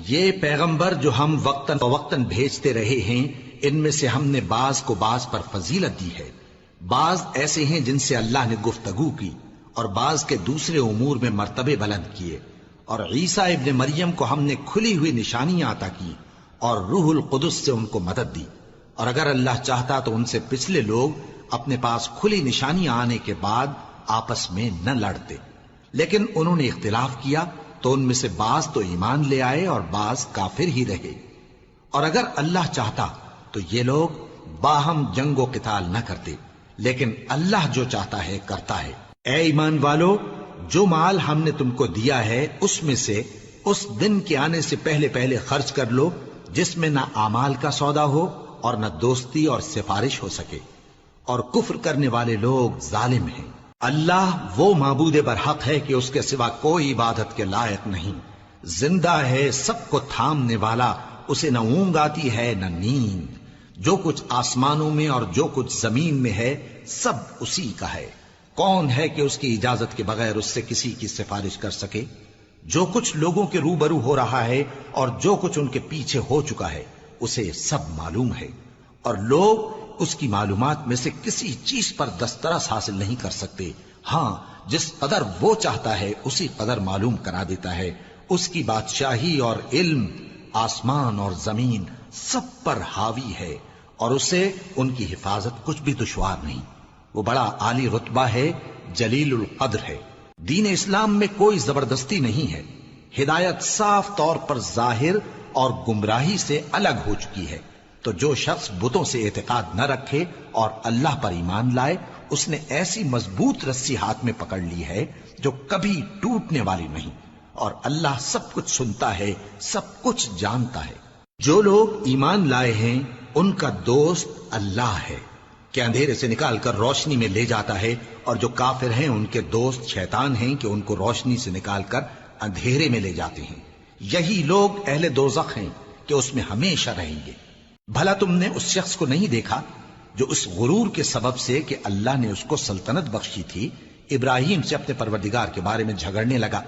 یہ پیغمبر جو ہم وقتاً فوقتاً بھیجتے رہے ہیں، ان میں سے ہم نے بعض کو بعض پر فضیلت دی ہے۔ بعض ایسے ہیں جن سے اللہ نے گفتگو کی، اور بعض کے دوسرے امور میں مرتبے بلند کیے۔ اور عیسیٰ ابن مریم کو ہم نے کھلی ہوئی نشانیاں عطا کی اور روح القدس سے ان کو مدد دی۔ اور اگر اللہ چاہتا تو ان سے پچھلے لوگ اپنے پاس کھلی نشانیاں آنے کے بعد آپس میں نہ لڑتے، لیکن انہوں نے اختلاف کیا تو ان میں سے بعض تو ایمان لے آئے اور بعض کافر ہی رہے۔ اور اگر اللہ چاہتا تو یہ لوگ باہم جنگ و قتال نہ کرتے، لیکن اللہ جو چاہتا ہے کرتا ہے۔ اے ایمان والو، جو مال ہم نے تم کو دیا ہے اس میں سے اس دن کے آنے سے پہلے پہلے خرچ کر لو جس میں نہ اعمال کا سودا ہو اور نہ دوستی اور سفارش ہو سکے، اور کفر کرنے والے لوگ ظالم ہیں۔ اللہ وہ معبود برحق ہے کہ اس کے سوا کوئی عبادت کے لائق نہیں، زندہ ہے، سب کو تھامنے والا، اسے نہ اونگ آتی ہے نہ نیند۔ جو کچھ آسمانوں میں اور جو کچھ زمین میں ہے سب اسی کا ہے۔ کون ہے کہ اس کی اجازت کے بغیر اس سے کسی کی سفارش کر سکے؟ جو کچھ لوگوں کے روبرو ہو رہا ہے اور جو کچھ ان کے پیچھے ہو چکا ہے اسے سب معلوم ہے، اور لوگ اس کی معلومات میں سے کسی چیز پر دسترس حاصل نہیں کر سکتے۔ ہاں، جس قدر وہ چاہتا ہے اسی قدر معلوم کرا دیتا ہے۔ اس کی بادشاہی اور علم آسمان اور زمین سب پر حاوی ہے، اور اسے ان کی حفاظت کچھ بھی دشوار نہیں۔ وہ بڑا عالی رتبہ ہے، جلیل القدر ہے۔ دین اسلام میں کوئی زبردستی نہیں ہے، ہدایت صاف طور پر ظاہر اور گمراہی سے الگ ہو چکی ہے۔ تو جو شخص بتوں سے اعتقاد نہ رکھے اور اللہ پر ایمان لائے، اس نے ایسی مضبوط رسی ہاتھ میں پکڑ لی ہے جو کبھی ٹوٹنے والی نہیں، اور اللہ سب کچھ سنتا ہے، سب کچھ جانتا ہے۔ جو لوگ ایمان لائے ہیں ان کا دوست اللہ ہے کہ اندھیرے سے نکال کر روشنی میں لے جاتا ہے، اور جو کافر ہیں ان کے دوست شیطان ہیں کہ ان کو روشنی سے نکال کر اندھیرے میں لے جاتے ہیں۔ یہی لوگ اہل دوزخ ہیں کہ اس میں ہمیشہ رہیں گے۔ بھلا تم نے اس شخص کو نہیں دیکھا جو اس غرور کے سبب سے کہ اللہ نے اس کو سلطنت بخشی تھی، ابراہیم سے اپنے پروردگار کے بارے میں جھگڑنے لگا؟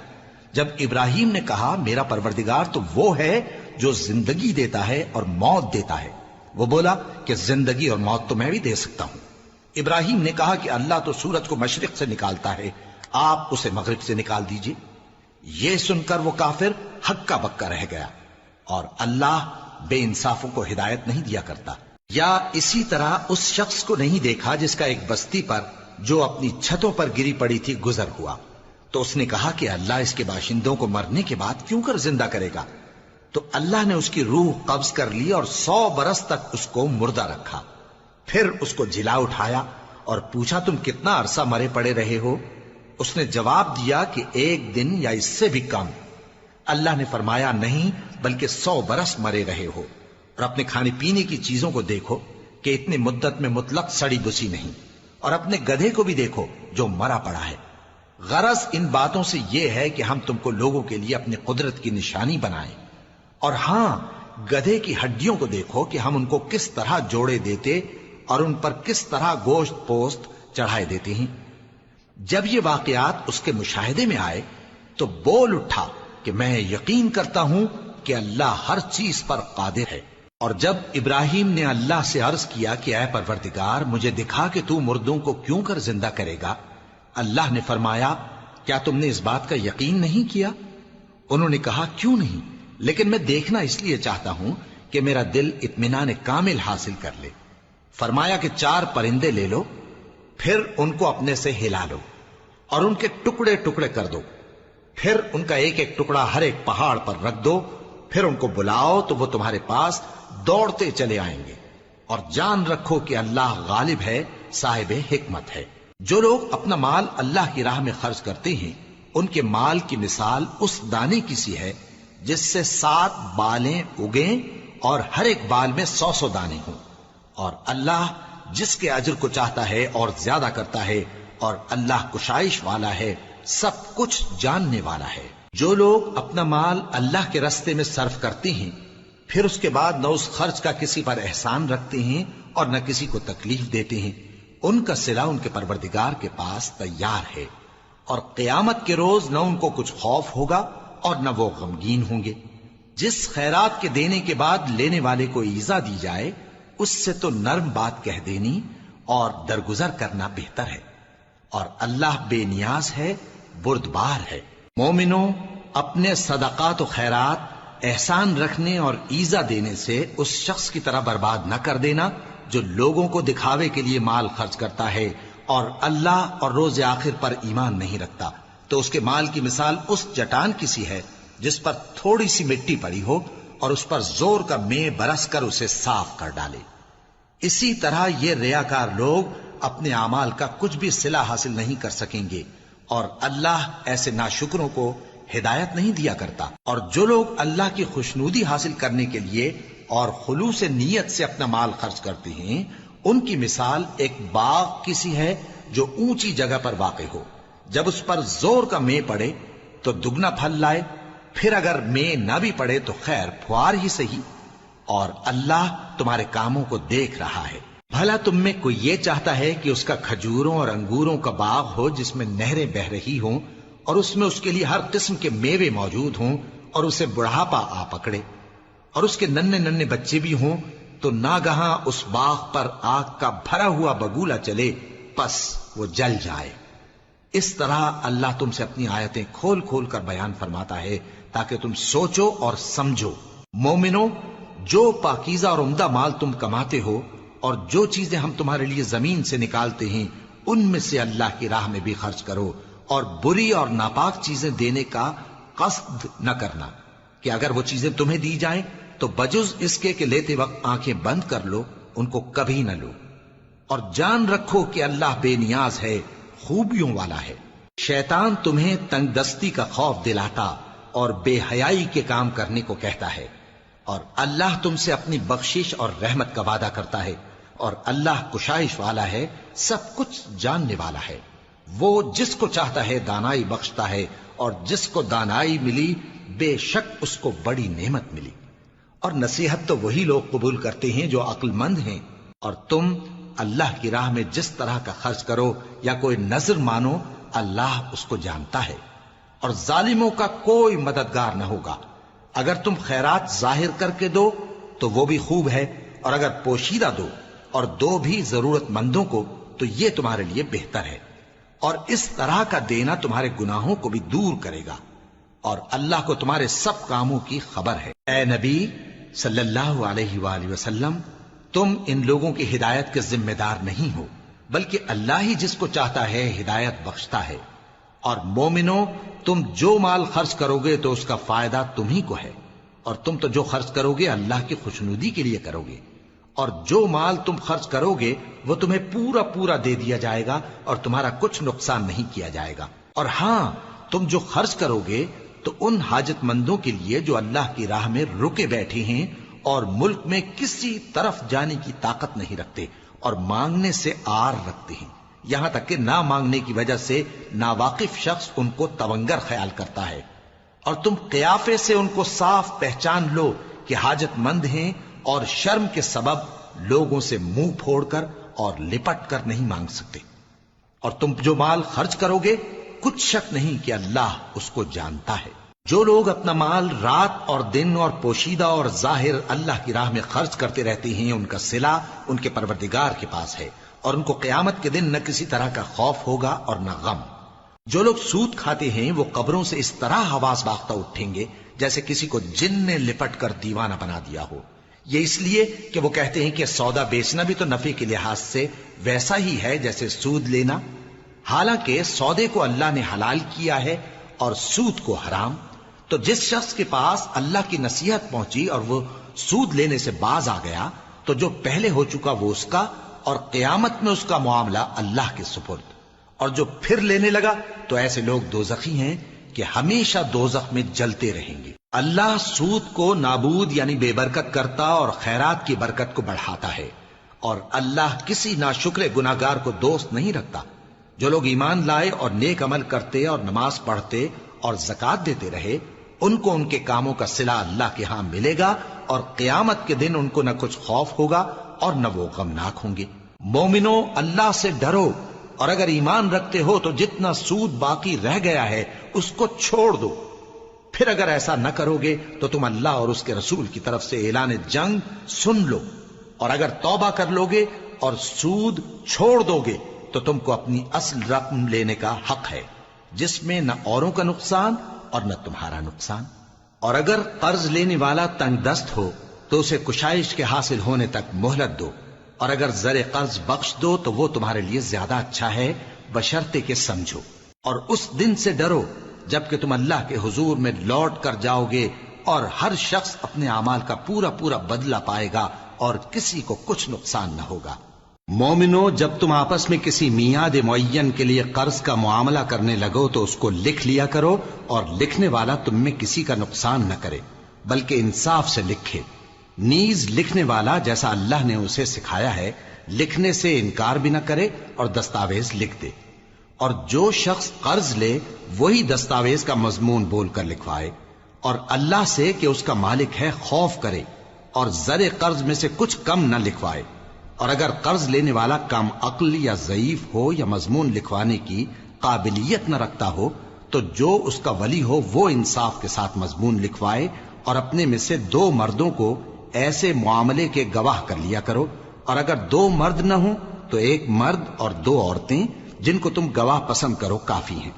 جب ابراہیم نے کہا میرا پروردگار تو وہ ہے جو زندگی دیتا ہے اور موت دیتا ہے، وہ بولا کہ زندگی اور موت تو میں بھی دے سکتا ہوں۔ ابراہیم نے کہا کہ اللہ تو سورج کو مشرق سے نکالتا ہے، آپ اسے مغرب سے نکال دیجئے۔ یہ سن کر وہ کافر ہکا بکا رہ گیا، اور اللہ بے انصافوں کو ہدایت نہیں دیا کرتا۔ یا اسی طرح اس شخص کو نہیں دیکھا جس کا ایک بستی پر جو اپنی چھتوں پر گری پڑی تھی گزر ہوا، تو اس نے کہا کہ اللہ اس کے باشندوں کو مرنے کے بعد کیوں کر زندہ کرے گا؟ تو اللہ نے اس کی روح قبض کر لی اور 100 برس تک اس کو مردہ رکھا۔ پھر اس کو جلا اٹھایا اور پوچھا تم کتنا عرصہ مرے پڑے رہے ہو؟ اس نے جواب دیا کہ 1 دن یا اس سے بھی کم۔ اللہ نے فرمایا نہیں، بلکہ 100 برس مرے رہے ہو، اور اپنے کھانے پینے کی چیزوں کو دیکھو کہ اتنی مدت میں مطلق سڑی بسی نہیں، اور اپنے گدھے کو بھی دیکھو جو مرا پڑا ہے۔ غرض ان باتوں سے یہ ہے کہ ہم تم کو لوگوں کے لیے اپنی قدرت کی نشانی بنائیں۔ اور ہاں، گدھے کی ہڈیوں کو دیکھو کہ ہم ان کو کس طرح جوڑے دیتے اور ان پر کس طرح گوشت پوست چڑھائے دیتے ہیں۔ جب یہ واقعات اس کے مشاہدے میں آئے تو بول اٹھا کہ میں یقین کرتا ہوں کہ اللہ ہر چیز پر قادر ہے۔ اور جب ابراہیم نے اللہ سے عرض کیا کہ اے پروردگار مجھے دکھا کہ تو مردوں کو کیوں کر زندہ کرے گا، اللہ نے فرمایا کیا تم نے اس بات کا یقین نہیں کیا؟ انہوں نے کہا کیوں نہیں، لیکن میں دیکھنا اس لیے چاہتا ہوں کہ میرا دل اطمینان کامل حاصل کر لے۔ فرمایا کہ 4 پرندے لے لو، پھر ان کو اپنے سے ہلا لو اور ان کے ٹکڑے ٹکڑے کر دو، پھر ان کا ایک ایک ٹکڑا ہر ایک پہاڑ پر رکھ دو، پھر ان کو بلاؤ تو وہ تمہارے پاس دوڑتے چلے آئیں گے، اور جان رکھو کہ اللہ غالب ہے، صاحب حکمت ہے۔ جو لوگ اپنا مال اللہ کی راہ میں خرچ کرتے ہیں ان کے مال کی مثال اس دانے کی سی ہے جس سے 7 بالیں اگیں اور ہر ایک بال میں 100 دانے ہوں، اور اللہ جس کے اجر کو چاہتا ہے اور زیادہ کرتا ہے، اور اللہ کشائش والا ہے، سب کچھ جاننے والا ہے۔ جو لوگ اپنا مال اللہ کے راستے میں صرف کرتے ہیں پھر اس کے بعد نہ اس خرچ کا کسی پر احسان رکھتے ہیں اور نہ کسی کو تکلیف دیتے ہیں، ان کا صلہ ان کے پروردگار کے پاس تیار ہے، اور قیامت کے روز نہ ان کو کچھ خوف ہوگا اور نہ وہ غمگین ہوں گے۔ جس خیرات کے دینے کے بعد لینے والے کو ایذا دی جائے اس سے تو نرم بات کہہ دینی اور درگزر کرنا بہتر ہے، اور اللہ بے نیاز ہے، بردبار ہے۔ مومنوں، اپنے صدقات و خیرات احسان رکھنے اور ایذا دینے سے اس شخص کی طرح برباد نہ کر دینا جو لوگوں کو دکھاوے کے لیے مال خرچ کرتا ہے اور اللہ اور روز آخر پر ایمان نہیں رکھتا، تو اس کے مال کی مثال اس چٹان کی سی ہے جس پر تھوڑی سی مٹی پڑی ہو اور اس پر زور کا مے برس کر اسے صاف کر ڈالے۔ اسی طرح یہ ریاکار لوگ اپنے اعمال کا کچھ بھی صلہ حاصل نہیں کر سکیں گے، اور اللہ ایسے ناشکروں کو ہدایت نہیں دیا کرتا۔ اور جو لوگ اللہ کی خوشنودی حاصل کرنے کے لیے اور خلوص نیت سے اپنا مال خرچ کرتے ہیں، ان کی مثال ایک باغ کی سی ہے جو اونچی جگہ پر واقع ہو، جب اس پر زور کا مے پڑے تو دگنا پھل لائے، پھر اگر مے نہ بھی پڑے تو خیر پھوار ہی صحیح، اور اللہ تمہارے کاموں کو دیکھ رہا ہے۔ بھلا تم میں کوئی یہ چاہتا ہے کہ اس کا کھجوروں اور انگوروں کا باغ ہو جس میں نہریں بہہ رہی ہوں اور اس میں اس کے لیے ہر قسم کے میوے موجود ہوں اور اسے بڑھاپا آ پکڑے اور اس کے ننھے ننھے بچے بھی ہوں، تو ناگہاں اس باغ پر آگ کا بھرا ہوا بگولا چلے، پس وہ جل جائے۔ اس طرح اللہ تم سے اپنی آیتیں کھول کھول کر بیان فرماتا ہے تاکہ تم سوچو اور سمجھو۔ مومنو، جو پاکیزہ اور عمدہ مال تم کماتے ہو اور جو چیزیں ہم تمہارے لیے زمین سے نکالتے ہیں ان میں سے اللہ کی راہ میں بھی خرچ کرو، اور بری اور ناپاک چیزیں دینے کا قصد نہ کرنا کہ اگر وہ چیزیں تمہیں دی جائیں تو بجز اس کے کہ لیتے وقت آنکھیں بند کر لو ان کو کبھی نہ لو، اور جان رکھو کہ اللہ بے نیاز ہے، خوبیوں والا ہے۔ شیطان تمہیں تنگ دستی کا خوف دلاتا اور بے حیائی کے کام کرنے کو کہتا ہے، اور اللہ تم سے اپنی بخشش اور رحمت کا وعدہ کرتا ہے، اور اللہ کشائش والا ہے، سب کچھ جاننے والا ہے۔ وہ جس کو چاہتا ہے دانائی بخشتا ہے، اور جس کو دانائی ملی بے شک اس کو بڑی نعمت ملی۔ اور نصیحت تو وہی لوگ قبول کرتے ہیں جو عقل مند ہیں، اور تم اللہ کی راہ میں جس طرح کا خرچ کرو یا کوئی نذر مانو اللہ اس کو جانتا ہے، اور ظالموں کا کوئی مددگار نہ ہوگا۔ اگر تم خیرات ظاہر کر کے دو تو وہ بھی خوب ہے، اور اگر پوشیدہ دو اور دو بھی ضرورت مندوں کو تو یہ تمہارے لیے بہتر ہے، اور اس طرح کا دینا تمہارے گناہوں کو بھی دور کرے گا، اور اللہ کو تمہارے سب کاموں کی خبر ہے۔ اے نبی صلی اللہ علیہ وآلہ وسلم، تم ان لوگوں کی ہدایت کے ذمہ دار نہیں ہو، بلکہ اللہ ہی جس کو چاہتا ہے ہدایت بخشتا ہے۔ اور مومنو، تم جو مال خرچ کرو گے تو اس کا فائدہ تمہیں کو ہے، اور تم تو جو خرچ کرو گے اللہ کی خوشنودی کے لیے کرو گے، اور جو مال تم خرچ کرو گے وہ تمہیں پورا پورا دے دیا جائے گا اور تمہارا کچھ نقصان نہیں کیا جائے گا۔ اور ہاں، تم جو خرچ کرو گے تو ان حاجت مندوں کے لیے جو اللہ کی راہ میں رکے بیٹھے ہیں اور ملک میں کسی طرف جانے کی طاقت نہیں رکھتے اور مانگنے سے آر رکھتے ہیں، یہاں تک کہ نہ مانگنے کی وجہ سے ناواقف شخص ان کو تونگر خیال کرتا ہے، اور تم قیافے سے ان کو صاف پہچان لو کہ حاجت مند ہیں، اور شرم کے سبب لوگوں سے منہ پھوڑ کر اور لپٹ کر نہیں مانگ سکتے۔ اور تم جو مال خرچ کرو گے کچھ شک نہیں کہ اللہ اس کو جانتا ہے۔ جو لوگ اپنا مال رات اور دن اور پوشیدہ اور ظاہر اللہ کی راہ میں خرچ کرتے رہتے ہیں، ان کا صلہ ان کے پروردگار کے پاس ہے، اور ان کو قیامت کے دن نہ کسی طرح کا خوف ہوگا اور نہ غم۔ جو لوگ سود کھاتے ہیں وہ قبروں سے اس طرح حواس باختہ اٹھیں گے جیسے کسی کو جن نے لپٹ کر دیوانہ بنا دیا ہو، یہ اس لیے کہ وہ کہتے ہیں کہ سودا بیچنا بھی تو نفع کے لحاظ سے ویسا ہی ہے جیسے سود لینا، حالانکہ سودے کو اللہ نے حلال کیا ہے اور سود کو حرام۔ تو جس شخص کے پاس اللہ کی نصیحت پہنچی اور وہ سود لینے سے باز آ گیا تو جو پہلے ہو چکا وہ اس کا، اور قیامت میں اس کا معاملہ اللہ کے سپرد، اور جو پھر لینے لگا تو ایسے لوگ دوزخی ہیں کہ ہمیشہ دوزخ میں جلتے رہیں گے۔ اللہ سود کو نابود یعنی بے برکت کرتا اور خیرات کی برکت کو بڑھاتا ہے، اور اللہ کسی ناشکر گناہگار کو دوست نہیں رکھتا۔ جو لوگ ایمان لائے اور نیک عمل کرتے اور نماز پڑھتے اور زکوٰۃ دیتے رہے، ان کو ان کے کاموں کا صلہ اللہ کے ہاں ملے گا، اور قیامت کے دن ان کو نہ کچھ خوف ہوگا اور نہ وہ غمناک ہوں گے۔ مومنو، اللہ سے ڈرو، اور اگر ایمان رکھتے ہو تو جتنا سود باقی رہ گیا ہے اس کو چھوڑ دو، پھر اگر ایسا نہ کرو گے تو تم اللہ اور اس کے رسول کی طرف سے اعلان جنگ سن لو، اور اگر توبہ کر لو گے اور سود چھوڑ دو گے تو تم کو اپنی اصل رقم لینے کا حق ہے، جس میں نہ اوروں کا نقصان اور نہ تمہارا نقصان۔ اور اگر قرض لینے والا تنگ دست ہو تو اسے کشائش کے حاصل ہونے تک مہلت دو، اور اگر زر قرض بخش دو تو وہ تمہارے لیے زیادہ اچھا ہے، بشرطے کہ سمجھو۔ اور اس دن سے ڈرو جبکہ تم اللہ کے حضور میں لوٹ کر جاؤ گے، اور ہر شخص اپنے اعمال کا پورا پورا بدلہ پائے گا اور کسی کو کچھ نقصان نہ ہوگا۔ مومنو، جب تم آپس میں کسی میعاد معین کے لیے قرض کا معاملہ کرنے لگو تو اس کو لکھ لیا کرو، اور لکھنے والا تم میں کسی کا نقصان نہ کرے بلکہ انصاف سے لکھے۔ نیز لکھنے والا جیسا اللہ نے اسے سکھایا ہے لکھنے سے انکار بھی نہ کرے اور دستاویز لکھ دے، اور جو شخص قرض لے وہی دستاویز کا مضمون بول کر لکھوائے، اور اللہ سے کہ اس کا مالک ہے خوف کرے، اور زر قرض میں سے کچھ کم نہ لکھوائے۔ اور اگر قرض لینے والا کم عقل یا ضعیف ہو یا مضمون لکھوانے کی قابلیت نہ رکھتا ہو تو جو اس کا ولی ہو وہ انصاف کے ساتھ مضمون لکھوائے، اور اپنے میں سے 2 مردوں کو ایسے معاملے کے گواہ کر لیا کرو، اور اگر 2 مرد نہ ہوں تو 1 مرد اور 2 عورتیں جن کو تم گواہ پسند کرو کافی ہیں،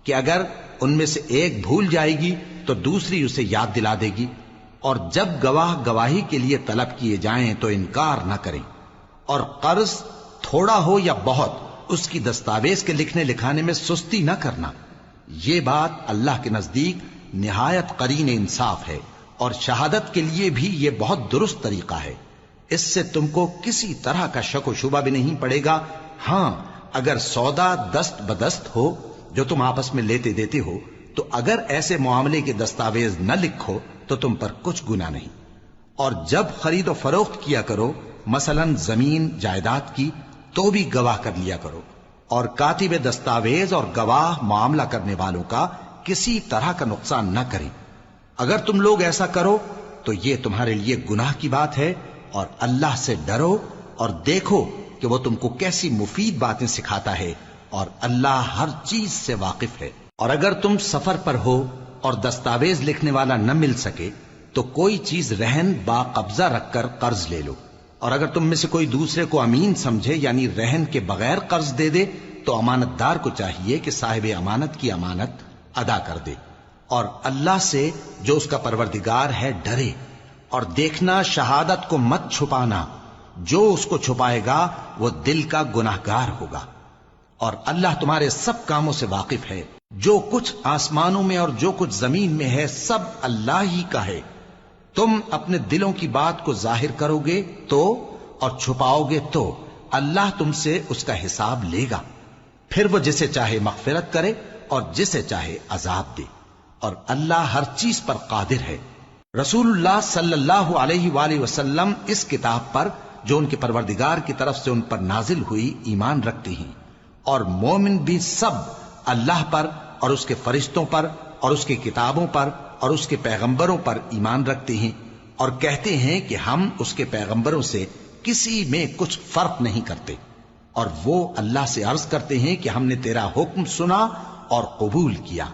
کہ اگر ان میں سے ایک بھول جائے گی تو دوسری اسے یاد دلا دے گی۔ اور جب گواہ گواہی کے لیے طلب کیے جائیں تو انکار نہ کریں، اور قرض تھوڑا ہو یا بہت اس کی دستاویز کے لکھنے لکھانے میں سستی نہ کرنا۔ یہ بات اللہ کے نزدیک نہایت قرین انصاف ہے، اور شہادت کے لیے بھی یہ بہت درست طریقہ ہے۔ اس سے تم کو کسی طرح کا شک و شبہ بھی نہیں پڑے گا۔ ہاں، اگر سودا دست بدست ہو جو تم آپس میں لیتے دیتے ہو تو اگر ایسے معاملے کے دستاویز نہ لکھو تو تم پر کچھ گناہ نہیں۔ اور جب خرید و فروخت کیا کرو، مثلا زمین جائیداد کی، تو بھی گواہ کر لیا کرو، اور کاتب دستاویز اور گواہ معاملہ کرنے والوں کا کسی طرح کا نقصان نہ کریں۔ اگر تم لوگ ایسا کرو تو یہ تمہارے لیے گناہ کی بات ہے، اور اللہ سے ڈرو اور دیکھو کہ وہ تم کو کیسی مفید باتیں سکھاتا ہے، اور اللہ ہر چیز سے واقف ہے۔ اور اگر تم سفر پر ہو اور دستاویز لکھنے والا نہ مل سکے تو کوئی چیز رہن با قبضہ رکھ کر قرض لے لو، اور اگر تم میں سے کوئی دوسرے کو امین سمجھے یعنی رہن کے بغیر قرض دے دے تو امانت دار کو چاہیے کہ صاحب امانت کی امانت ادا کر دے، اور اللہ سے جو اس کا پروردگار ہے ڈرے، اور دیکھنا شہادت کو مت چھپانا، جو اس کو چھپائے گا وہ دل کا گناہگار ہوگا۔ اور اللہ تمہارے سب کاموں سے واقف ہے، جو کچھ آسمانوں میں اور جو کچھ زمین میں ہے سب اللہ ہی کا ہے۔ تم اپنے دلوں کی بات کو ظاہر کرو گے تو اور چھپاؤ گے تو اللہ تم سے اس کا حساب لے گا، پھر وہ جسے چاہے مغفرت کرے اور جسے چاہے عذاب دے، اور اللہ ہر چیز پر قادر ہے۔ رسول اللہ صلی اللہ علیہ وآلہ وسلم اس کتاب پر جو ان کے پروردگار کی طرف سے ان پر نازل ہوئی ایمان رکھتے ہیں، اور مومن بھی سب اللہ پر اور اس کے فرشتوں پر اور اس کی کتابوں پر اور اس کے پیغمبروں پر ایمان رکھتے ہیں، اور کہتے ہیں کہ ہم اس کے پیغمبروں سے کسی میں کچھ فرق نہیں کرتے، اور وہ اللہ سے عرض کرتے ہیں کہ ہم نے تیرا حکم سنا اور قبول کیا۔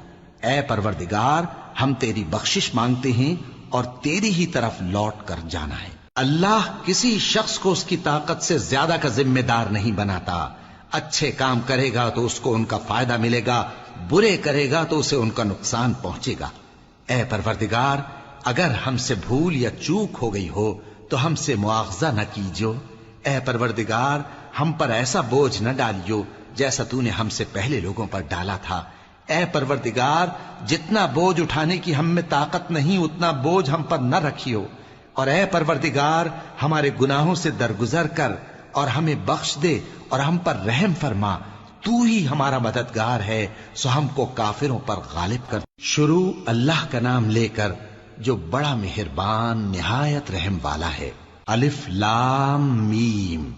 اے پروردگار، ہم تیری بخشش مانگتے ہیں اور تیری ہی طرف لوٹ کر جانا ہے۔ اللہ کسی شخص کو اس کی طاقت سے زیادہ کا ذمہ دار نہیں بناتا۔ اچھے کام کرے گا تو اس کو ان کا فائدہ ملے گا، برے کرے گا تو اسے ان کا نقصان پہنچے گا۔ اے پروردگار، اگر ہم سے بھول یا چوک ہو گئی ہو تو ہم سے مواخذہ نہ کیجو۔ اے پروردگار، ہم پر ایسا بوجھ نہ ڈالیو جیسا تو نے ہم سے پہلے لوگوں پر ڈالا تھا۔ اے پروردگار، جتنا بوجھ اٹھانے کی ہم میں طاقت نہیں اتنا بوجھ ہم پر نہ رکھیو، اور اے پروردگار ہمارے گناہوں سے درگزر کر اور ہمیں بخش دے اور ہم پر رحم فرما، تو ہی ہمارا مددگار ہے، سو ہم کو کافروں پر غالب کر۔ شروع اللہ کا نام لے کر جو بڑا مہربان نہایت رحم والا ہے۔ الف لام میم۔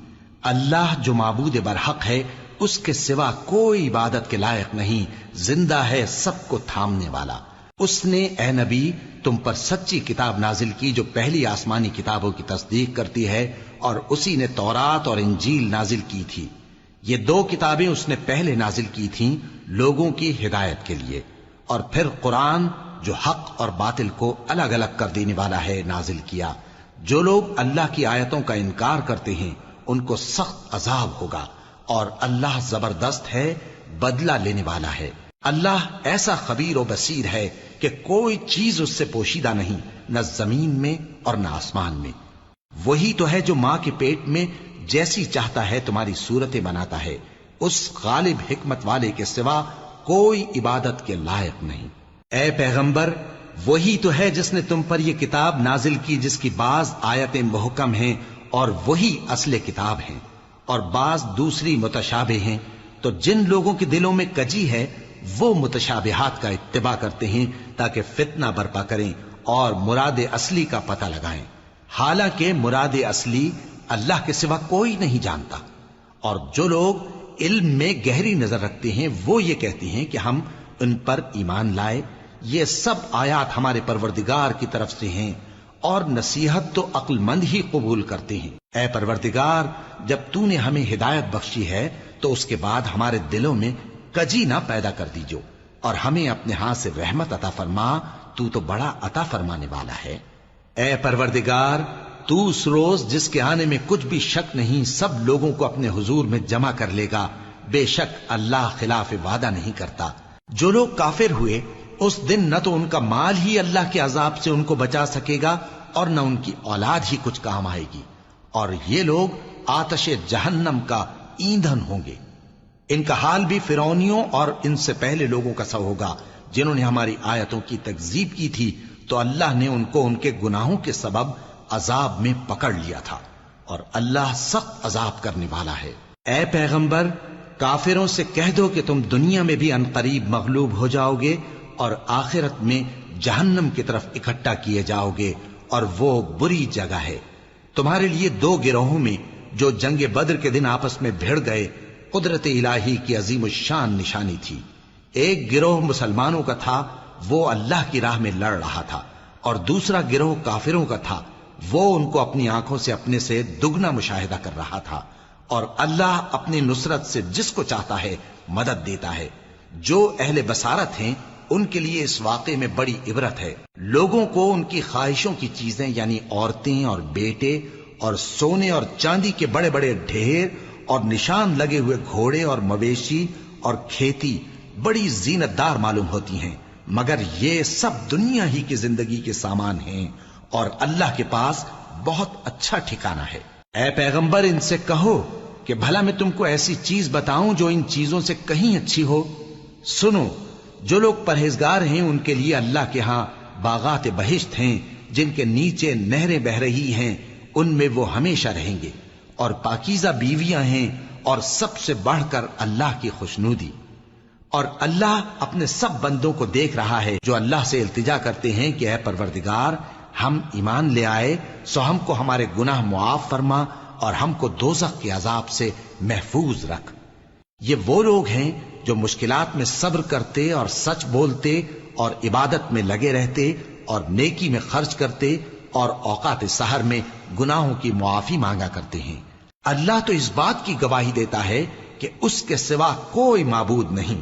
اللہ جو معبود برحق ہے، اس کے سوا کوئی عبادت کے لائق نہیں، زندہ ہے سب کو تھامنے والا۔ اس نے اے نبی تم پر سچی کتاب نازل کی جو پہلی آسمانی کتابوں کی تصدیق کرتی ہے، اور اسی نے تورات اور انجیل نازل کی تھی۔ یہ 2 کتابیں اس نے پہلے نازل کی تھیں لوگوں کی ہدایت کے لیے، اور پھر قرآن جو حق اور باطل کو الگ الگ کر دینے والا ہے نازل کیا۔ جو لوگ اللہ کی آیتوں کا انکار کرتے ہیں ان کو سخت عذاب ہوگا، اور اللہ زبردست ہے، بدلہ لینے والا ہے۔ اللہ ایسا خبیر و بصیر ہے کہ کوئی چیز اس سے پوشیدہ نہیں، نہ زمین میں اور نہ آسمان میں۔ وہی تو ہے جو ماں کے پیٹ میں جیسی چاہتا ہے تمہاری صورتیں بناتا ہے، اس غالب حکمت والے کے سوا کوئی عبادت کے لائق نہیں۔ اے پیغمبر، وہی تو ہے جس نے تم پر یہ کتاب نازل کی جس کی بعض آیتیں محکم ہیں اور وہی اصل کتاب ہیں، اور بعض دوسری متشابہ ہیں۔ تو جن لوگوں کے دلوں میں کجی ہے وہ متشابہات کا اتباع کرتے ہیں تاکہ فتنہ برپا کریں اور مراد اصلی کا پتہ لگائیں، حالانکہ مراد اصلی اللہ کے سوا کوئی نہیں جانتا۔ اور جو لوگ علم میں گہری نظر رکھتے ہیں وہ یہ کہتے ہیں کہ ہم ان پر ایمان لائے، یہ سب آیات ہمارے پروردگار کی طرف سے ہیں، اور نصیحت تو عقل مند ہی قبول کرتے ہیں۔ اے پروردگار، جب تو نے ہمیں ہدایت بخشی ہے تو اس کے بعد ہمارے دلوں میں کجی نہ پیدا کر دیجو، اور ہمیں اپنے ہاتھ سے رحمت عطا فرما، تو بڑا عطا فرمانے والا ہے۔ اے پروردگار، تو اس روز جس کے آنے میں کچھ بھی شک نہیں سب لوگوں کو اپنے حضور میں جمع کر لے گا، بے شک اللہ خلاف وعدہ نہیں کرتا۔ جو لوگ کافر ہوئے اس دن نہ تو ان کا مال ہی اللہ کے عذاب سے ان کو بچا سکے گا اور نہ ان کی اولاد ہی کچھ کام آئے گی، اور یہ لوگ آتش جہنم کا ایندھن ہوں گے۔ ان کا حال بھی فرعونیوں اور ان سے پہلے لوگوں کا سا ہوگا جنہوں نے ہماری آیتوں کی تکذیب کی تھی، تو اللہ نے ان کو ان کے گناہوں کے سبب عذاب میں پکڑ لیا تھا، اور اللہ سخت عذاب کرنے والا ہے۔ اے پیغمبر، کافروں سے کہہ دو کہ تم دنیا میں بھی عنقریب مغلوب ہو جاؤ گے اور آخرت میں جہنم کی طرف اکٹھا کیے جاؤ گے، اور وہ بری جگہ ہے۔ تمہارے لیے دو گروہوں میں جو جنگ بدر کے دن آپس میں بھیڑ گئے قدرت الہی کی عظیم الشان نشانی تھی۔ ایک گروہ مسلمانوں کا تھا، وہ اللہ کی راہ میں لڑ رہا تھا، اور دوسرا گروہ کافروں کا تھا، وہ ان کو اپنی آنکھوں سے اپنے سے دگنا مشاہدہ کر رہا تھا۔ اور اللہ اپنی نصرت سے جس کو چاہتا ہے مدد دیتا ہے۔ جو اہل بصارت ہیں ان کے لیے اس واقعے میں بڑی عبرت ہے۔ لوگوں کو ان کی خواہشوں کی چیزیں یعنی عورتیں اور بیٹے اور سونے اور چاندی کے بڑے بڑے ڈھیر اور نشان لگے ہوئے گھوڑے اور مویشی اور کھیتی بڑی زینت دار معلوم ہوتی ہیں، مگر یہ سب دنیا ہی کی زندگی کے سامان ہیں، اور اللہ کے پاس بہت اچھا ٹھکانہ ہے۔ اے پیغمبر، ان سے کہو کہ بھلا میں تم کو ایسی چیز بتاؤں جو ان چیزوں سے کہیں اچھی ہو؟ سنو، جو لوگ پرہیزگار ہیں ان کے لیے اللہ کے ہاں باغات بہشت ہیں جن کے نیچے نہریں بہ رہی ہیں، ان میں وہ ہمیشہ رہیں گے، اور پاکیزہ بیویاں ہیں، اور سب سے بڑھ کر اللہ کی خوشنودی۔ اور اللہ اپنے سب بندوں کو دیکھ رہا ہے جو اللہ سے التجا کرتے ہیں کہ اے پروردگار، ہم ایمان لے آئے سو ہم کو ہمارے گناہ معاف فرما اور ہم کو دوزخ کے عذاب سے محفوظ رکھ۔ یہ وہ لوگ ہیں جو مشکلات میں صبر کرتے اور سچ بولتے اور عبادت میں لگے رہتے اور نیکی میں خرچ کرتے اور اوقات سحر میں گناہوں کی معافی مانگا کرتے ہیں۔ اللہ تو اس بات کی گواہی دیتا ہے کہ اس کے سوا کوئی معبود نہیں،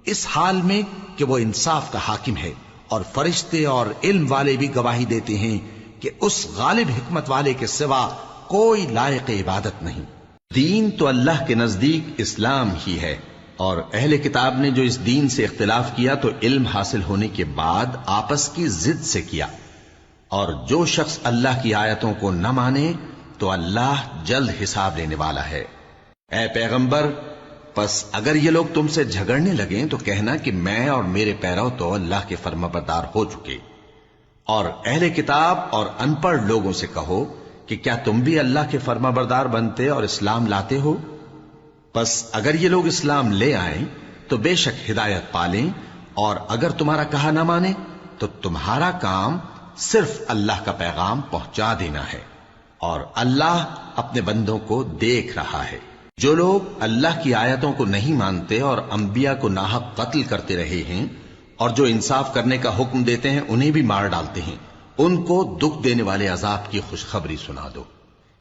اس حال میں کہ وہ انصاف کا حاکم ہے، اور فرشتے اور علم والے بھی گواہی دیتے ہیں کہ اس غالب حکمت والے کے سوا کوئی لائق عبادت نہیں۔ دین تو اللہ کے نزدیک اسلام ہی ہے، اور اہل کتاب نے جو اس دین سے اختلاف کیا تو علم حاصل ہونے کے بعد آپس کی ضد سے کیا، اور جو شخص اللہ کی آیتوں کو نہ مانے تو اللہ جلد حساب لینے والا ہے۔ اے پیغمبر، پس اگر یہ لوگ تم سے جھگڑنے لگیں تو کہنا کہ میں اور میرے پیرو تو اللہ کے فرمانبردار ہو چکے، اور اہل کتاب اور ان پڑھ لوگوں سے کہو کہ کیا تم بھی اللہ کے فرمانبردار بنتے اور اسلام لاتے ہو؟ پس اگر یہ لوگ اسلام لے آئیں تو بے شک ہدایت پالیں، اور اگر تمہارا کہا نہ مانے تو تمہارا کام صرف اللہ کا پیغام پہنچا دینا ہے، اور اللہ اپنے بندوں کو دیکھ رہا ہے۔ جو لوگ اللہ کی آیتوں کو نہیں مانتے اور انبیاء کو ناحق قتل کرتے رہے ہیں، اور جو انصاف کرنے کا حکم دیتے ہیں انہیں بھی مار ڈالتے ہیں، ان کو دکھ دینے والے عذاب کی خوشخبری سنا دو۔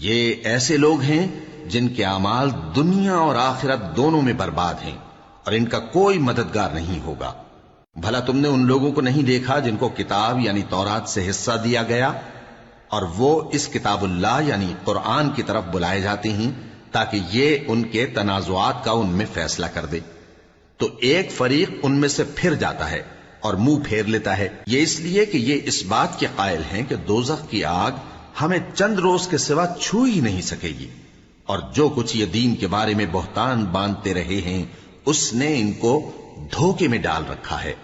یہ ایسے لوگ ہیں جن کے اعمال دنیا اور آخرت دونوں میں برباد ہیں، اور ان کا کوئی مددگار نہیں ہوگا۔ بھلا تم نے ان لوگوں کو نہیں دیکھا جن کو کتاب یعنی تورات سے حصہ دیا گیا اور وہ اس کتاب اللہ یعنی قرآن کی طرف بلائے جاتے ہیں تاکہ یہ ان کے تنازعات کا ان میں فیصلہ کر دے؟ تو ایک فریق ان میں سے پھر جاتا ہے اور منہ پھیر لیتا ہے، یہ اس لیے کہ یہ اس بات کے قائل ہیں کہ دوزخ کی آگ ہمیں چند روز کے سوا چھو ہی نہیں سکے گی، اور جو کچھ یہ دین کے بارے میں بہتان باندھتے رہے ہیں اس نے ان کو دھوکے میں ڈال رکھا ہے۔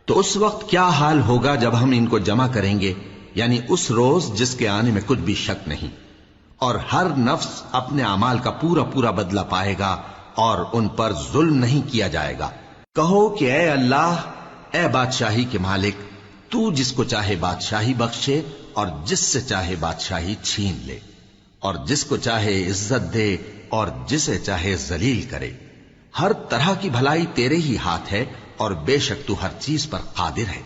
تو اس وقت کیا حال ہوگا جب ہم ان کو جمع کریں گے، یعنی اس روز جس کے آنے میں کچھ بھی شک نہیں، اور ہر نفس اپنے اعمال کا پورا پورا بدلہ پائے گا اور ان پر ظلم نہیں کیا جائے گا۔ کہو کہ اے اللہ، اے بادشاہی کے مالک، تو جس کو چاہے بادشاہی بخشے اور جس سے چاہے بادشاہی چھین لے، اور جس کو چاہے عزت دے اور جسے چاہے ذلیل کرے۔ ہر طرح کی بھلائی تیرے ہی ہاتھ ہے اور بے شک تو ہر چیز پر قادر ہے۔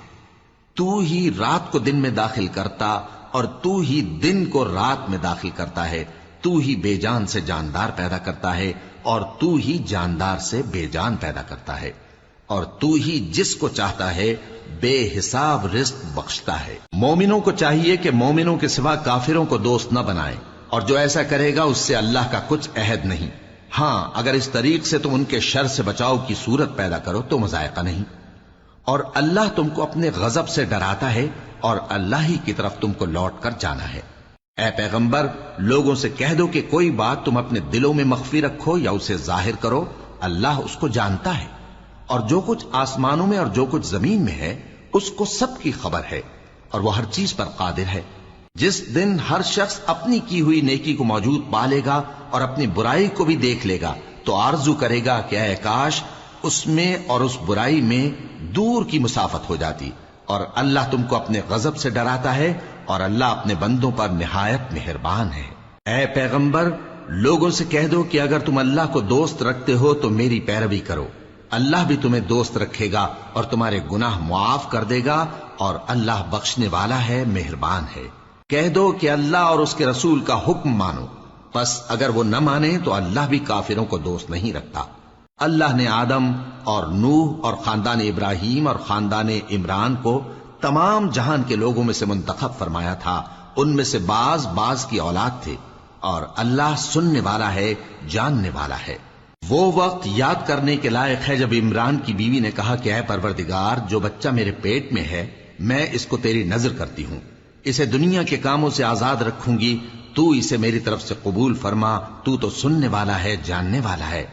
تو ہی رات کو دن میں داخل کرتا اور تو ہی دن کو رات میں داخل کرتا ہے، تو ہی بے جان سے جاندار پیدا کرتا ہے اور تو ہی جاندار سے بے جان پیدا کرتا ہے، اور تو ہی جس کو چاہتا ہے بے حساب رزق بخشتا ہے۔ مومنوں کو چاہیے کہ مومنوں کے سوا کافروں کو دوست نہ بنائیں، اور جو ایسا کرے گا اس سے اللہ کا کچھ عہد نہیں۔ ہاں، اگر اس طریق سے تم ان کے شر سے بچاؤ کی صورت پیدا کرو تو مذائقہ نہیں۔ اور اللہ تم کو اپنے غضب سے ڈراتا ہے اور اللہ ہی کی طرف تم کو لوٹ کر جانا ہے۔ اے پیغمبر، لوگوں سے کہہ دو کہ کوئی بات تم اپنے دلوں میں مخفی رکھو یا اسے ظاہر کرو، اللہ اس کو جانتا ہے، اور جو کچھ آسمانوں میں اور جو کچھ زمین میں ہے اس کو سب کی خبر ہے، اور وہ ہر چیز پر قادر ہے۔ جس دن ہر شخص اپنی کی ہوئی نیکی کو موجود پا لے گا اور اپنی برائی کو بھی دیکھ لے گا تو آرزو کرے گا کہ اے کاش اس میں اور اس برائی میں دور کی مسافت ہو جاتی، اور اللہ تم کو اپنے غضب سے ڈراتا ہے اور اللہ اپنے بندوں پر نہایت مہربان ہے۔ اے پیغمبر، لوگوں سے کہہ دو کہ اگر تم اللہ کو دوست رکھتے ہو تو میری پیروی کرو، اللہ بھی تمہیں دوست رکھے گا اور تمہارے گناہ معاف کر دے گا، اور اللہ بخشنے والا ہے، مہربان ہے۔ کہہ دو کہ اللہ اور اس کے رسول کا حکم مانو، پس اگر وہ نہ مانے تو اللہ بھی کافروں کو دوست نہیں رکھتا۔ اللہ نے آدم اور نوح اور خاندان ابراہیم اور خاندان عمران کو تمام جہان کے لوگوں میں سے منتخب فرمایا تھا، ان میں سے بعض کی اولاد تھے، اور اللہ سننے والا ہے، جاننے والا ہے۔ وہ وقت یاد کرنے کے لائق ہے جب عمران کی بیوی نے کہا کہ اے پروردگار، جو بچہ میرے پیٹ میں ہے میں اس کو تیری نظر کرتی ہوں، اسے دنیا کے کاموں سے آزاد رکھوں گی، تو اسے میری طرف سے قبول فرما، تو سننے والا ہے، جاننے والا ہے۔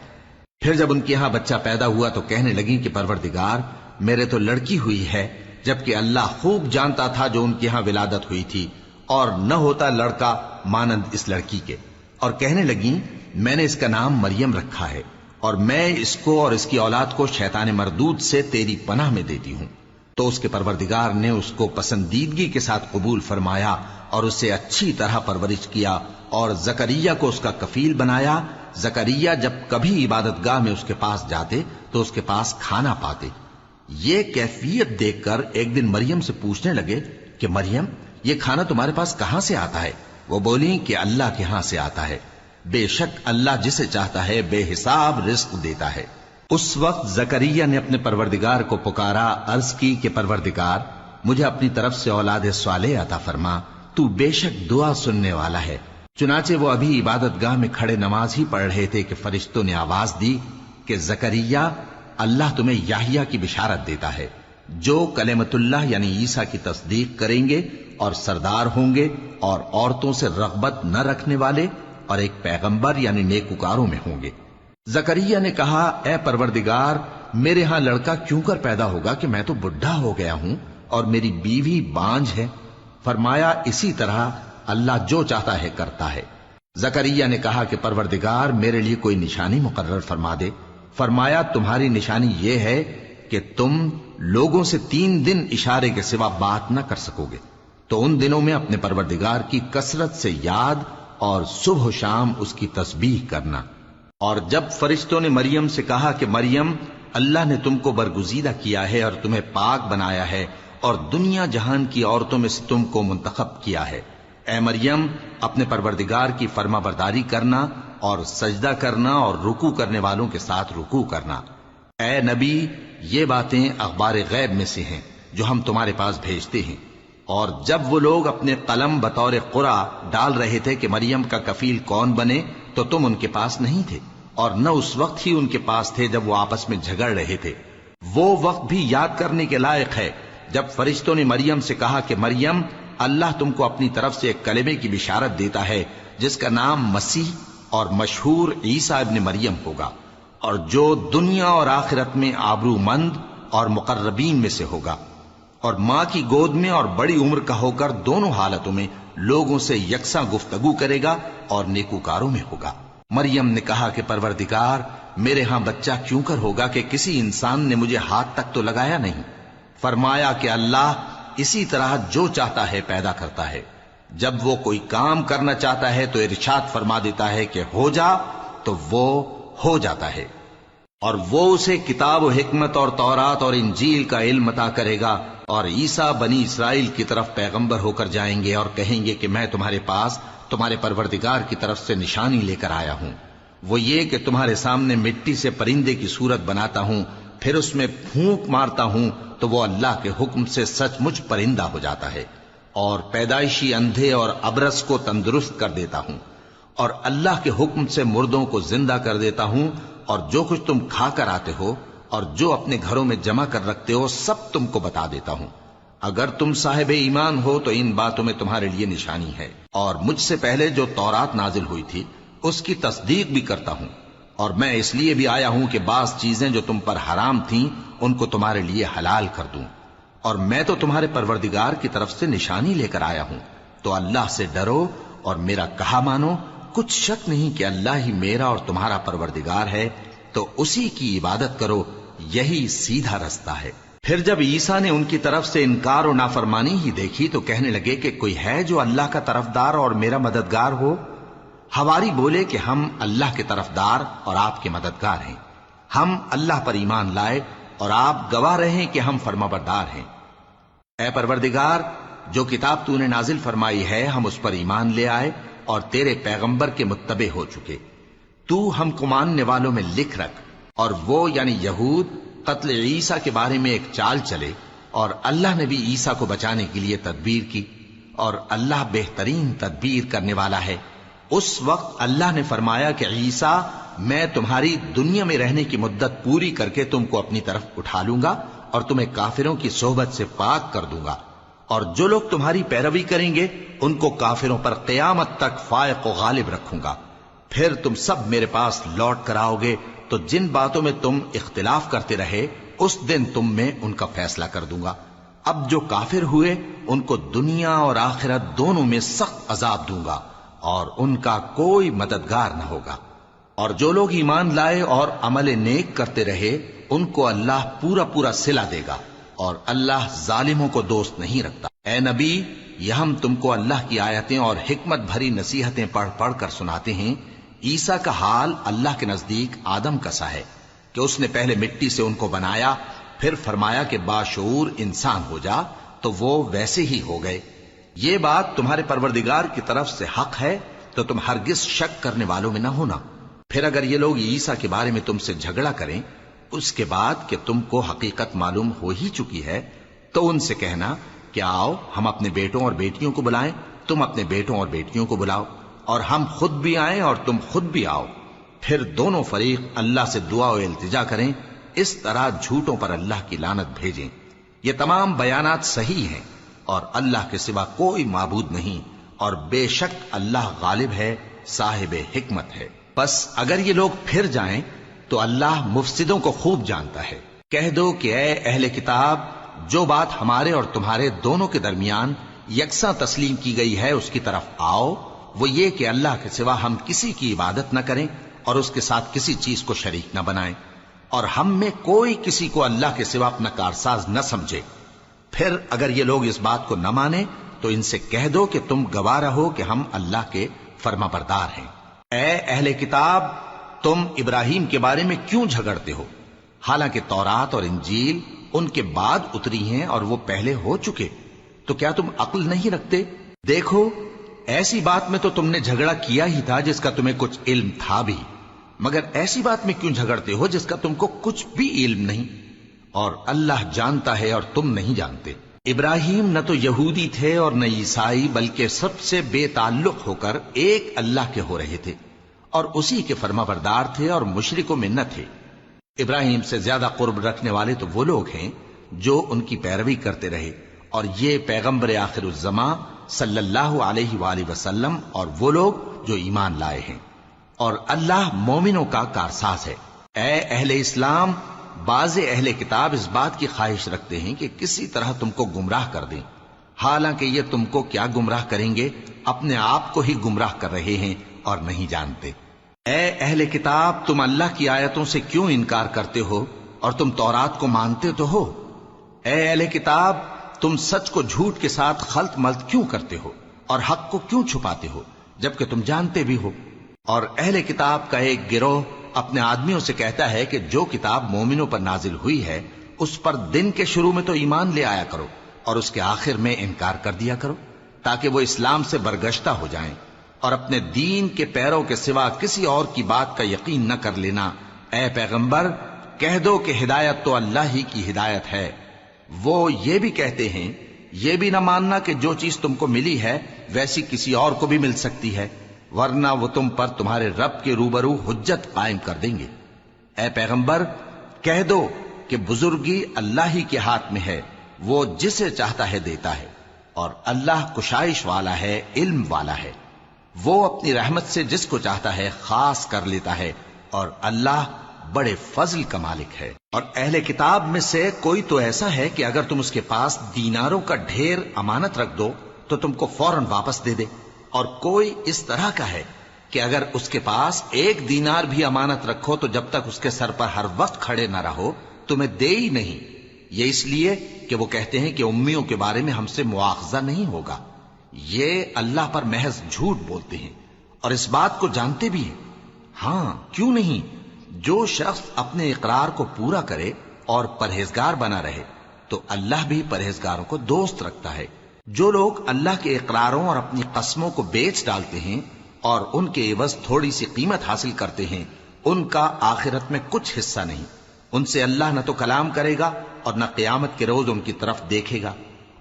پھر جب ان کے ہاں بچہ پیدا ہوا تو کہنے لگی کہ پروردگار، میرے تو لڑکی ہوئی ہے، جبکہ اللہ خوب جانتا تھا جو ان کے ہاں ولادت ہوئی تھی، اور نہ ہوتا لڑکا مانند اس لڑکی کے۔ اور کہنے لگی میں نے اس کا نام مریم رکھا ہے، اور میں اس کو اور اس کی اولاد کو شیطان مردود سے تیری پناہ میں دیتی ہوں۔ تو اس کے پروردگار نے اس کو پسندیدگی کے ساتھ قبول فرمایا اور اسے اچھی طرح پرورش کیا، اور زکریا کو اس کا کفیل بنایا۔ زکریا جب کبھی عبادت گاہ میں اس کے پاس جاتے تو اس کے پاس کھانا پاتے۔ یہ کیفیت دیکھ کر ایک دن مریم سے پوچھنے لگے کہ مریم، یہ کھانا تمہارے پاس کہاں سے آتا ہے؟ وہ بولی کہ اللہ کے ہاں سے آتا ہے، بے شک اللہ جسے چاہتا ہے بے حساب رزق دیتا ہے۔ اس وقت زکریا نے اپنے پروردگار کو پکارا، عرض کی کہ پروردگار، مجھے اپنی طرف سے اولاد صالح عطا فرما، تو بے شک دعا سننے والا ہے۔ چنانچہ وہ ابھی عبادت گاہ میں کھڑے نماز ہی پڑھ رہے تھے کہ فرشتوں نے آواز دی کہ زکریا، اللہ تمہیں یحییٰ کی بشارت دیتا ہے، جو کلمۃ اللہ یعنی عیسیٰ کی تصدیق کریں گے اور سردار ہوں گے اور عورتوں سے رغبت نہ رکھنے والے، اور ایک پیغمبر یعنی نیکوکاروں میں ہوں گے۔ زکریا نے کہا، اے پروردگار، میرے ہاں لڑکا کیوں کر پیدا ہوگا کہ میں تو بڈھا ہو گیا ہوں اور میری بیوی بانجھ ہے؟ فرمایا، اسی طرح اللہ جو چاہتا ہے کرتا ہے۔ زکریا نے کہا کہ پروردگار، میرے لیے کوئی نشانی مقرر فرما دے۔ فرمایا، تمہاری نشانی یہ ہے کہ تم لوگوں سے 3 دن اشارے کے سوا بات نہ کر سکو گے، تو ان دنوں میں اپنے پروردگار کی کثرت سے یاد اور صبح و شام اس کی تسبیح کرنا۔ اور جب فرشتوں نے مریم سے کہا کہ مریم، اللہ نے تم کو برگزیدہ کیا ہے اور تمہیں پاک بنایا ہے اور دنیا جہان کی عورتوں میں سے تم کو منتخب کیا ہے، اے مریم، اپنے پروردگار کی فرما برداری کرنا اور سجدہ کرنا اور رکوع کرنے والوں کے ساتھ رکوع کرنا۔ اے نبی، یہ باتیں اخبار غیب میں سے ہیں جو ہم تمہارے پاس بھیجتے ہیں۔ اور جب وہ لوگ اپنے قلم بطور قرعہ ڈال رہے تھے کہ مریم کا کفیل کون بنے تو تم ان کے پاس نہیں تھے، اور نہ اس وقت ہی ان کے پاس تھے جب وہ آپس میں جھگڑ رہے تھے۔ وہ وقت بھی یاد کرنے کے لائق ہے جب فرشتوں نے مریم سے کہا کہ مریم، اللہ تم کو اپنی طرف سے ایک کلمے کی بشارت دیتا ہے جس کا نام مسیح اور مشہور عیسیٰ ابن مریم ہوگا، اور جو دنیا اور آخرت میں آبرو مند اور مقربین میں سے ہوگا، اور ماں کی گود میں اور بڑی عمر کا ہو کر دونوں حالتوں میں لوگوں سے یکساں گفتگو کرے گا اور نیکوکاروں میں ہوگا۔ مریم نے کہا کہ پروردگار، میرے ہاں بچہ کیوں کر ہوگا کہ کسی انسان نے مجھے ہاتھ تک تو لگایا نہیں۔ فرمایا کہ اللہ اسی طرح جو چاہتا ہے پیدا کرتا ہے، جب وہ کوئی کام کرنا چاہتا ہے تو ارشاد فرما دیتا ہے کہ ہو جا تو وہ ہو جاتا ہے۔ اور وہ اسے کتاب و حکمت اور تورات اور انجیل کا علم عطا کرے گا، اور عیسیٰ بنی اسرائیل کی طرف پیغمبر ہو کر جائیں گے اور کہیں گے کہ میں تمہارے پاس تمہارے پروردگار کی طرف سے نشانی لے کر آیا ہوں، وہ یہ کہ تمہارے سامنے مٹی سے پرندے کی صورت بناتا ہوں، پھر اس میں پھونک مارتا ہوں تو وہ اللہ کے حکم سے سچ مچ پرندہ ہو جاتا ہے، اور پیدائشی اندھے اور ابرص کو تندرست کر دیتا ہوں، اور اللہ کے حکم سے مردوں کو زندہ کر دیتا ہوں، اور جو کچھ تم کھا کر آتے ہو اور جو اپنے گھروں میں جمع کر رکھتے ہو سب تم کو بتا دیتا ہوں۔ اگر تم صاحب ایمان ہو تو ان باتوں میں تمہارے لیے نشانی ہے، اور مجھ سے پہلے جو تورات نازل ہوئی تھی اس کی تصدیق بھی کرتا ہوں، اور میں اس لیے بھی آیا ہوں کہ بعض چیزیں جو تم پر حرام تھیں ان کو تمہارے لیے حلال کر دوں، اور میں تو تمہارے پروردگار کی طرف سے نشانی لے کر آیا ہوں، تو اللہ سے ڈرو اور میرا کہا مانو۔ کچھ شک نہیں کہ اللہ ہی میرا اور تمہارا پروردگار ہے، تو اسی کی عبادت کرو، یہی سیدھا رستہ ہے۔ پھر جب عیسیٰ نے ان کی طرف سے انکار و نافرمانی ہی دیکھی تو کہنے لگے کہ کوئی ہے جو اللہ کا طرفدار اور میرا مددگار ہو؟ حواری بولے کہ ہم اللہ کے طرفدار اور آپ کے مددگار ہیں، ہم اللہ پر ایمان لائے اور آپ گواہ رہیں کہ ہم فرمانبردار ہیں۔ اے پروردگار، جو کتاب تو نے نازل فرمائی ہے ہم اس پر ایمان لے آئے اور تیرے پیغمبر کے متبع ہو چکے، تو ہم کو ماننے والوں میں لکھ رکھ۔ اور وہ یعنی یہود قتل عیسیٰ کے بارے میں ایک چال چلے، اور اللہ نے بھی عیسیٰ کو بچانے کے لیے تدبیر کی، اور اللہ بہترین تدبیر کرنے والا ہے۔ اس وقت اللہ نے فرمایا کہ عیسیٰ، میں تمہاری دنیا میں رہنے کی مدت پوری کر کے تم کو اپنی طرف اٹھا لوں گا اور تمہیں کافروں کی صحبت سے پاک کر دوں گا، اور جو لوگ تمہاری پیروی کریں گے ان کو کافروں پر قیامت تک فائق و غالب رکھوں گا۔ پھر تم سب میرے پاس لوٹ کر آؤ گے تو جن باتوں میں تم اختلاف کرتے رہے اس دن تم میں ان کا فیصلہ کر دوں گا۔ اب جو کافر ہوئے ان کو دنیا اور آخرت دونوں میں سخت عذاب دوں گا، اور ان کا کوئی مددگار نہ ہوگا۔ اور جو لوگ ایمان لائے اور عمل نیک کرتے رہے ان کو اللہ پورا پورا صلہ دے گا، اور اللہ ظالموں کو دوست نہیں رکھتا۔ اے نبی، یہ ہم تم کو اللہ کی آیتیں اور حکمت بھری نصیحتیں پڑھ پڑھ کر سناتے ہیں۔ عیسیٰ کا حال اللہ کے نزدیک آدم کا سا ہے کہ اس نے پہلے مٹی سے ان کو بنایا، پھر فرمایا کہ باشعور انسان ہو جا، تو وہ ویسے ہی ہو گئے۔ یہ بات تمہارے پروردگار کی طرف سے حق ہے، تو تم ہرگز شک کرنے والوں میں نہ ہونا۔ پھر اگر یہ لوگ عیسیٰ کے بارے میں تم سے جھگڑا کریں اس کے بعد کہ تم کو حقیقت معلوم ہو ہی چکی ہے، تو ان سے کہنا کہ آؤ ہم اپنے بیٹوں اور بیٹیوں کو بلائیں، تم اپنے بیٹوں اور بیٹیوں کو بلاؤ، اور ہم خود بھی آئیں اور تم خود بھی آؤ، پھر دونوں فریق اللہ سے دعا و التجا کریں، اس طرح جھوٹوں پر اللہ کی لعنت بھیجیں۔ یہ تمام بیانات صحیح ہیں، اور اللہ کے سوا کوئی معبود نہیں، اور بے شک اللہ غالب ہے، صاحب حکمت ہے۔ بس اگر یہ لوگ پھر جائیں تو اللہ مفسدوں کو خوب جانتا ہے۔ کہہ دو کہ اے اہل کتاب، جو بات ہمارے اور تمہارے دونوں کے درمیان یکساں تسلیم کی گئی ہے اس کی طرف آؤ، وہ یہ کہ اللہ کے سوا ہم کسی کی عبادت نہ کریں اور اس کے ساتھ کسی چیز کو شریک نہ بنائیں، اور ہم میں کوئی کسی کو اللہ کے سوا اپنا کارساز نہ سمجھے۔ پھر اگر یہ لوگ اس بات کو نہ مانیں تو ان سے کہہ دو کہ تم گواہ رہو کہ ہم اللہ کے فرما بردار ہیں۔ اے اہل کتاب، تم ابراہیم کے بارے میں کیوں جھگڑتے ہو؟ حالانکہ تورات اور انجیل ان کے بعد اتری ہیں اور وہ پہلے ہو چکے، تو کیا تم عقل نہیں رکھتے؟ دیکھو، ایسی بات میں تو تم نے جھگڑا کیا ہی تھا جس کا تمہیں کچھ علم تھا بھی، مگر ایسی بات میں کیوں جھگڑتے ہو جس کا تم کو کچھ بھی علم نہیں؟ اور اللہ جانتا ہے اور تم نہیں جانتے۔ ابراہیم نہ تو یہودی تھے اور نہ عیسائی، بلکہ سب سے بے تعلق ہو کر ایک اللہ کے ہو رہے تھے اور اسی کے فرما بردار تھے اور مشرکوں میں نہ تھے۔ ابراہیم سے زیادہ قرب رکھنے والے تو وہ لوگ ہیں جو ان کی پیروی کرتے رہے، اور یہ پیغمبر آخر الزماں صلی اللہ علیہ وآلہ وسلم اور وہ لوگ جو ایمان لائے ہیں، اور اللہ مومنوں کا کارساز ہے۔ اے اہل اسلام، بعض اہل کتاب اس بات کی خواہش رکھتے ہیں کہ کسی طرح تم کو گمراہ کر دیں، حالانکہ یہ تم کو کیا گمراہ کریں گے، اپنے آپ کو ہی گمراہ کر رہے ہیں اور نہیں جانتے۔ اے اہل کتاب، تم اللہ کی آیتوں سے کیوں انکار کرتے ہو اور تم تورات کو مانتے تو ہو؟ اے اہل کتاب، تم سچ کو جھوٹ کے ساتھ خلط ملط کیوں کرتے ہو اور حق کو کیوں چھپاتے ہو جبکہ تم جانتے بھی ہو؟ اور اہل کتاب کا ایک گروہ اپنے آدمیوں سے کہتا ہے کہ جو کتاب مومنوں پر نازل ہوئی ہے اس پر دن کے شروع میں تو ایمان لے آیا کرو اور اس کے آخر میں انکار کر دیا کرو، تاکہ وہ اسلام سے برگشتہ ہو جائیں اور اپنے دین کے پیروں کے سوا کسی اور کی بات کا یقین نہ کر لینا۔ اے پیغمبر، کہہ دو کہ ہدایت تو اللہ ہی کی ہدایت ہے۔ وہ یہ بھی کہتے ہیں، یہ بھی نہ ماننا کہ جو چیز تم کو ملی ہے ویسی کسی اور کو بھی مل سکتی ہے، ورنہ وہ تم پر تمہارے رب کے روبرو حجت قائم کر دیں گے۔ اے پیغمبر، کہہ دو کہ بزرگی اللہ ہی کے ہاتھ میں ہے، وہ جسے چاہتا ہے دیتا ہے، اور اللہ کشائش والا ہے، علم والا ہے۔ وہ اپنی رحمت سے جس کو چاہتا ہے خاص کر لیتا ہے، اور اللہ بڑے فضل کا مالک ہے۔ اور اہل کتاب میں سے کوئی تو ایسا ہے کہ اگر تم اس کے پاس دیناروں کا ڈھیر امانت رکھ دو تو تم کو فوراً واپس دے دے، اور کوئی اس طرح کا ہے کہ اگر اس کے پاس ایک دینار بھی امانت رکھو تو جب تک اس کے سر پر ہر وقت کھڑے نہ رہو تمہیں دے ہی نہیں۔ یہ اس لیے کہ وہ کہتے ہیں کہ امیوں کے بارے میں ہم سے مواخذہ نہیں ہوگا۔ یہ اللہ پر محض جھوٹ بولتے ہیں اور اس بات کو جانتے بھی ہیں۔ ہاں، کیوں نہیں؟ جو شخص اپنے اقرار کو پورا کرے اور پرہیزگار بنا رہے تو اللہ بھی پرہیزگاروں کو دوست رکھتا ہے۔ جو لوگ اللہ کے اقراروں اور اپنی قسموں کو بیچ ڈالتے ہیں اور ان کے عوض تھوڑی سی قیمت حاصل کرتے ہیں، ان کا آخرت میں کچھ حصہ نہیں۔ ان سے اللہ نہ تو کلام کرے گا اور نہ قیامت کے روز ان کی طرف دیکھے گا،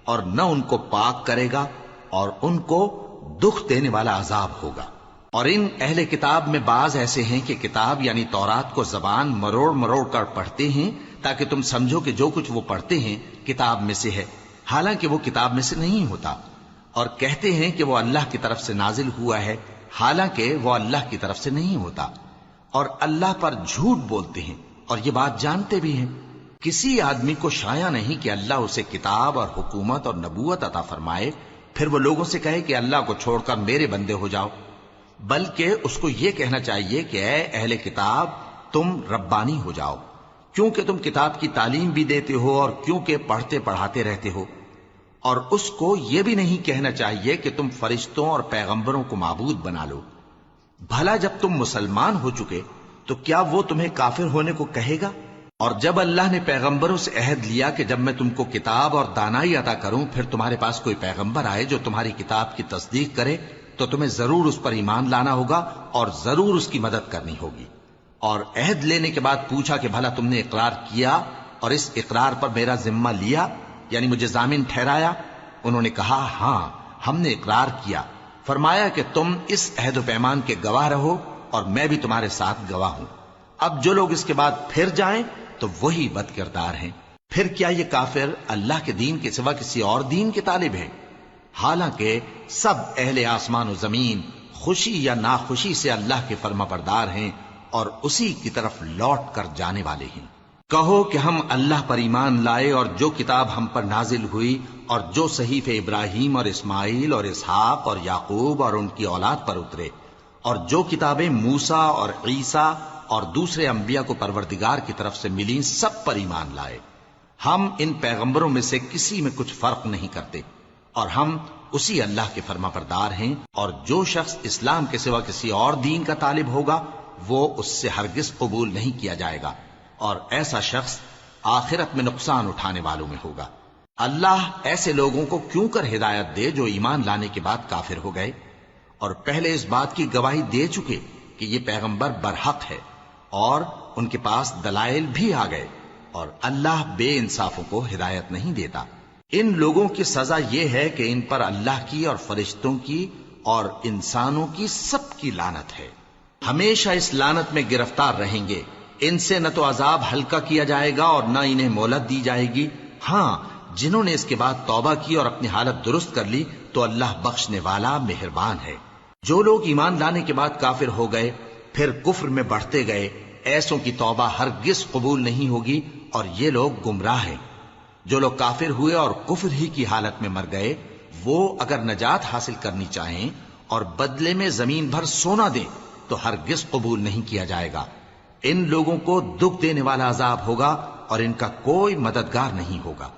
اور نہ ان کو پاک کرے گا، اور ان کو دکھ دینے والا عذاب ہوگا۔ اور ان اہل کتاب میں بعض ایسے ہیں کہ کتاب یعنی تورات کو زبان مروڑ مروڑ کر پڑھتے ہیں تاکہ تم سمجھو کہ جو کچھ وہ پڑھتے ہیں کتاب میں سے ہے، حالانکہ وہ کتاب میں سے نہیں ہوتا، اور کہتے ہیں کہ وہ اللہ کی طرف سے نازل ہوا ہے، حالانکہ وہ اللہ کی طرف سے نہیں ہوتا، اور اللہ پر جھوٹ بولتے ہیں اور یہ بات جانتے بھی ہیں۔ کسی آدمی کو شایع نہیں کہ اللہ اسے کتاب اور حکومت اور نبوت عطا فرمائے پھر وہ لوگوں سے کہے کہ اللہ کو چھوڑ کر میرے بندے ہو جاؤ، بلکہ اس کو یہ کہنا چاہیے کہ اے اہل کتاب، تم ربانی ہو جاؤ، کیونکہ تم کتاب کی تعلیم بھی دیتے ہو اور کیونکہ پڑھتے پڑھاتے رہتے ہو۔ اور اس کو یہ بھی نہیں کہنا چاہیے کہ تم فرشتوں اور پیغمبروں کو معبود بنا لو۔ بھلا جب تم مسلمان ہو چکے تو کیا وہ تمہیں کافر ہونے کو کہے گا؟ اور جب اللہ نے پیغمبروں سے عہد لیا کہ جب میں تم کو کتاب اور دانائی عطا کروں پھر تمہارے پاس کوئی پیغمبر آئے جو تمہاری کتاب کی تصدیق کرے تو تمہیں ضرور اس پر ایمان لانا ہوگا اور ضرور اس کی مدد کرنی ہوگی۔ اور عہد لینے کے بعد پوچھا کہ بھلا تم نے اقرار کیا اور اس اقرار پر میرا ذمہ لیا، یعنی مجھے ضامن ٹھہرایا؟ انہوں نے کہا ہاں، ہم نے اقرار کیا۔ فرمایا کہ تم اس عہد و پیمان کے گواہ رہو اور میں بھی تمہارے ساتھ گواہ ہوں۔ اب جو لوگ اس کے بعد پھر جائیں تو وہی بد کردار ہیں۔ پھر کیا یہ کافر اللہ کے دین کے سوا کسی اور دین کے طالب ہیں؟ حالانکہ سب اہل آسمان و زمین خوشی یا ناخوشی سے اللہ کے فرما بردار ہیں اور اسی کی طرف لوٹ کر جانے والے ہیں۔ کہو کہ ہم اللہ پر ایمان لائے اور جو کتاب ہم پر نازل ہوئی اور جو صحیفے ابراہیم اور اسماعیل اور اسحاق اور یعقوب اور ان کی اولاد پر اترے، اور جو کتابیں موسیٰ اور عیسیٰ اور دوسرے انبیاء کو پروردگار کی طرف سے ملیں، سب پر ایمان لائے۔ ہم ان پیغمبروں میں سے کسی میں کچھ فرق نہیں کرتے، اور ہم اسی اللہ کے فرما بردار ہیں۔ اور جو شخص اسلام کے سوا کسی اور دین کا طالب ہوگا وہ اس سے ہرگز قبول نہیں کیا جائے گا، اور ایسا شخص آخرت میں نقصان اٹھانے والوں میں ہوگا۔ اللہ ایسے لوگوں کو کیوں کر ہدایت دے جو ایمان لانے کے بعد کافر ہو گئے اور پہلے اس بات کی گواہی دے چکے کہ یہ پیغمبر برحق ہے اور ان کے پاس دلائل بھی آ گئے، اور اللہ بے انصافوں کو ہدایت نہیں دیتا۔ ان لوگوں کی سزا یہ ہے کہ ان پر اللہ کی اور فرشتوں کی اور انسانوں کی سب کی لعنت ہے، ہمیشہ اس لعنت میں گرفتار رہیں گے۔ ان سے نہ تو عذاب ہلکا کیا جائے گا اور نہ انہیں مہلت دی جائے گی۔ ہاں، جنہوں نے اس کے بعد توبہ کی اور اپنی حالت درست کر لی تو اللہ بخشنے والا مہربان ہے۔ جو لوگ ایمان لانے کے بعد کافر ہو گئے پھر کفر میں بڑھتے گئے، ایسوں کی توبہ ہرگز قبول نہیں ہوگی اور یہ لوگ گمراہ ہیں۔ جو لوگ کافر ہوئے اور کفر ہی کی حالت میں مر گئے، وہ اگر نجات حاصل کرنی چاہیں اور بدلے میں زمین بھر سونا دیں تو ہرگز قبول نہیں کیا جائے گا۔ ان لوگوں کو دکھ دینے والا عذاب ہوگا اور ان کا کوئی مددگار نہیں ہوگا۔